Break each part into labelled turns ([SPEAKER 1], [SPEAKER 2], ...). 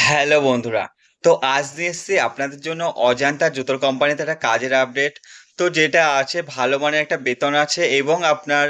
[SPEAKER 1] Hello বন্ধুরা। তো আজ নিয়ে এসেছি আপনাদের জন্য অজান্তা জুতোর কোম্পানিতে একটা কাজের আপডেট। তো যেটা আছে ভালো মানের একটা বেতন আছে এবং আপনার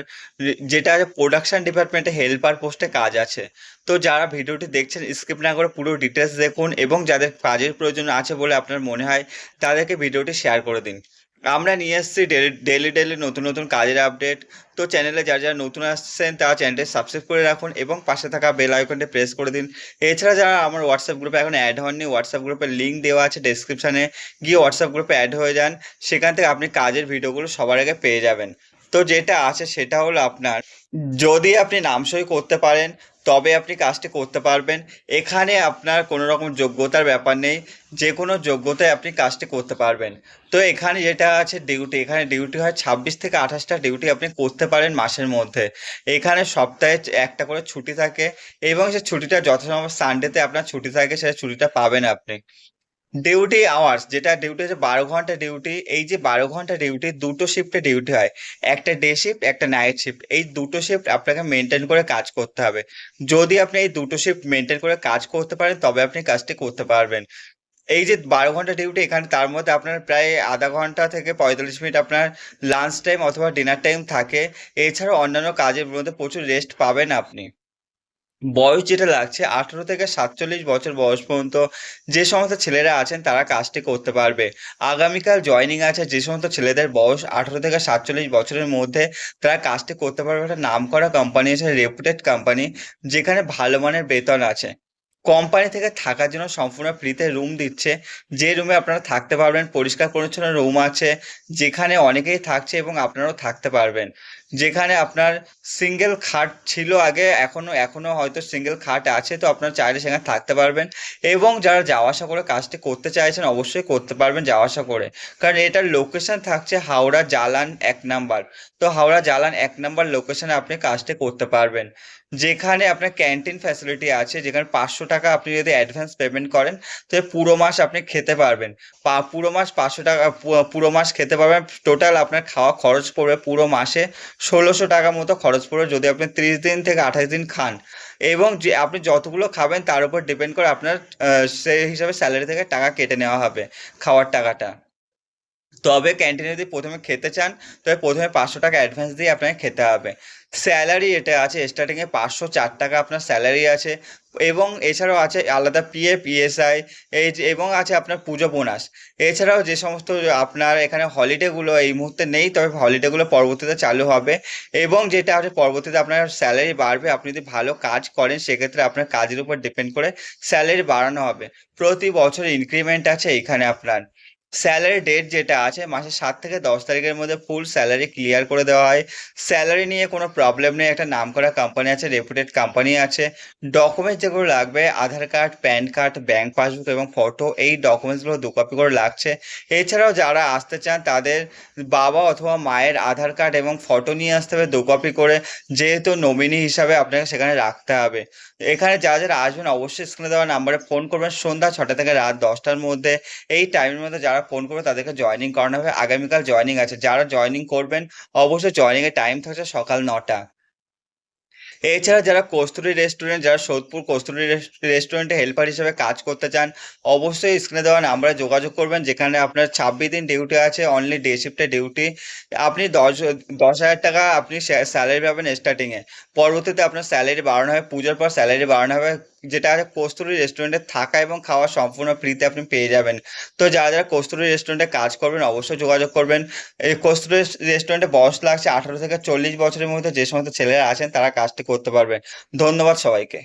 [SPEAKER 1] যেটা আছে প্রোডাকশন ডিপার্টমেন্টে হেল্পার পোস্টে কাজ আছে। তো যারা ভিডিওটি দেখছেন স্কিপ না করে পুরো ডিটেলস দেখুন এবং যাদের কাজের প্রয়োজন আছে বলে আপনার মনে হয় তাদেরকে ভিডিওটি শেয়ার করে দিন। আমরা নিয়ে এসেছি ডেলি ডেলি নতুন নতুন কাজের আপডেট। তো চ্যানেলে যারা যারা নতুন আসছেন তারা চ্যানেলটি সাবস্ক্রাইব করে রাখুন এবং পাশে থাকা বেল আইকনটি প্রেস করে দিন। এছাড়া যারা আমার হোয়াটসঅ্যাপ গ্রুপে এখন অ্যাড হননি, হোয়াটসঅ্যাপ গ্রুপের লিঙ্ক দেওয়া আছে ডেসক্রিপশানে, গিয়ে হোয়াটসঅ্যাপ গ্রুপে অ্যাড হয়ে যান। সেখান থেকে আপনি কাজের ভিডিওগুলো সবার আগে পেয়ে যাবেন। তো যেটা আছে সেটা হলো আপনার, যদি আপনি নামসই করতে পারেন তবে আপনি কাজটি করতে পারবেন। এখানে আপনার কোনো রকম যোগ্যতার ব্যাপার নেই, যে কোনো যোগ্যতায় আপনি কাজটি করতে পারবেন। তো এখানে যেটা আছে ডিউটি, এখানে ডিউটি হয় 26 থেকে 28টা ডিউটি আপনি করতে পারেন মাসের মধ্যে। এখানে সপ্তাহে একটা করে ছুটি থাকে এবং সে ছুটিটা যথাসম্ভব সানডেতে আপনার ছুটি থাকে, সেটা ছুটিটা পাবেন আপনি। ডিউটি আওয়ার্স, যেটা ডিউটি হচ্ছে 12 ঘন্টা ডিউটি। এই যে 12 ঘন্টা ডিউটি, দুটো শিফটে ডিউটি হয়, একটা ডে শিফট একটা নাইট শিফট। এই দুটো শিফট আপনাকে মেনটেন করে কাজ করতে হবে। যদি আপনি এই দুটো শিফট মেনটেন করে কাজ করতে পারেন তবে আপনি কাজটি করতে পারবেন। এই যে 12 ঘন্টা ডিউটি, এখানে তার মধ্যে আপনার প্রায় আধা ঘন্টা থেকে 45 মিনিট আপনার লাঞ্চ টাইম অথবা ডিনার টাইম থাকে। এছাড়াও অন্যান্য কাজের মধ্যে প্রচুর রেস্ট পাবেন আপনি। বয়স যেটা লাগছে 18 থেকে 47 বছর বয়স পর্যন্ত যে সমস্ত ছেলেরা আছেন তারা কাজটি করতে পারবে। আগামীকাল জয়েনিং আছে, যে সমস্ত ছেলেদের বয়স 18 থেকে 47 বছরের মধ্যে তারা কাজটি করতে পারবে। একটা নামকরা কোম্পানি আছে, রেপুটেড কোম্পানি, যেখানে ভালো মানের বেতন আছে। কোম্পানি থেকে থাকার জন্য সম্পূর্ণ ফ্রিতে রুম দিচ্ছে, যে রুমে আপনারা থাকতে পারবেন। পরিষ্কার পরিচ্ছন্ন রুম আছে যেখানে অনেকেই থাকছে এবং আপনারাও থাকতে পারবেন। যেখানে আপনার সিঙ্গেল খাট ছিল আগে, এখনো হয়তো সিঙ্গেল খাট আছে, তো আপনারা চাইলে সেখানে থাকতে পারবেন। এবং যারা যাওয়া আসা করে কাজটি করতে চাইছেন অবশ্যই করতে পারবেন যাওয়া আসা করে, কারণ এটার লোকেশন থাকছে হাওড়া জালান 1 নাম্বার। তো হাওড়া জালান 1 নাম্বার লোকেশনে আপনি কাজটি করতে পারবেন, যেখানে আপনার ক্যান্টিন ফ্যাসিলিটি আছে, যেখানে 500 টাকা আপনি যদি অ্যাডভান্স পেমেন্ট করেন তো পুরো মাস আপনি খেতে পারবেন। পুরো মাস 500 টাকা, পুরো মাস খেতে পারবেন। টোটাল আপনার খাওয়া খরচ পড়বে পুরো মাসে 1600 টাকা মতো খরচ পড়বে, যদি আপনি 30 দিন থেকে 28 দিন খান। এবং যে আপনি যতগুলো খাবেন তার উপর ডিপেন্ড করে আপনার সেই হিসাবে স্যালারি থেকে টাকা কেটে নেওয়া হবে, খাওয়ার টাকাটা। তবে ক্যান্টিনে যদি প্রথমে খেতে চান তবে প্রথমে 500 টাকা অ্যাডভান্স দিয়ে আপনাকে খেতে হবে। স্যালারি এটা আছে স্টার্টিংয়ে 504 টাকা আপনার স্যালারি আছে। এবং এছাড়াও আছে আলাদা পিএফ পিএসআই, এবং আছে আপনার পুজো বোনাস। এছাড়াও যে সমস্ত আপনার এখানে হলিডেগুলো এই মুহূর্তে নেই, তবে হলিডেগুলো পরবর্তীতে চালু হবে। এবং যেটা আছে পরবর্তীতে আপনার স্যালারি বাড়বে, আপনি যদি ভালো কাজ করেন সেক্ষেত্রে আপনার কাজের উপর ডিপেন্ড করে স্যালারি বাড়ানো হবে। প্রতি বছর ইনক্রিমেন্ট আছে এখানে আপনার। স্যালারি ডেট যেটা আছে মাসের 7 থেকে 10 তারিখের মধ্যে ফুল স্যালারি ক্লিয়ার করে দেওয়া হয়। স্যালারি নিয়ে কোনো প্রবলেম নেই, একটা নামকরা কোম্পানি আছে, রেপুটেড কোম্পানি আছে। ডকুমেন্টস যেগুলো লাগবে Aadhaar card, PAN card, bank passbook এবং ফটো, এই ডকুমেন্টসগুলো 2 কপি করে লাগছে। এছাড়াও যারা আসতে চান তাদের বাবা অথবা মায়ের আধার কার্ড এবং ফটো নিয়ে আসতে হবে 2 কপি করে, যেহেতু নমিনি হিসাবে আপনাকে সেখানে রাখতে হবে। এখানে যারা যারা আসবেন অবশ্যই স্ক্রিনে দেওয়া নাম্বারে ফোন করবেন সন্ধ্যা 6টা থেকে রাত 10টার মধ্যে। এই টাইমের মধ্যে যারা ফোন করবে তাদেরকে জয়েনিং করানো হবে। আগামীকাল জয়েনিং আছে, যারা জয়েনিং করবেন অবশ্যই জয়েনিংয়ের টাইম থাকছে সকাল 9টা। এছাড়া যারা কস্তুরী রেস্টুরেন্ট, যারা সোদপুর কস্তুরী রেস্টুরেন্টে হেল্পার হিসেবে কাজ করতে চান অবশ্যই স্ক্রিনে দেওয়া নাম্বারে যোগাযোগ করবেন, যেখানে আপনার 26 দিন ডিউটি আছে, অনলি ডে শিফটে ডিউটি। আপনি 10,000 টাকা আপনি স্যালারি পাবেন স্টার্টিংয়ে। পরবর্তীতে আপনার স্যালারি বাড়ানো হবে, পুজোর পর স্যালারি বাড়ানো হবে। যেটা আছে কস্তুরী রেস্টুরেন্টে থাকা এবং খাওয়া সম্পূর্ণ ফ্রিতে আপনি পেয়ে যাবেন। তো যারা যারা কস্তুরী রেস্টুরেন্টে কাজ করবেন অবশ্যই যোগাযোগ করবেন। এই কস্তুরী রেস্টুরেন্টে বয়স লাগছে 18 থেকে 40 বছরের মধ্যে যে সমস্ত ছেলেরা আছেন তারা কাজটি করতে পারবে। ধন্যবাদ সবাইকে।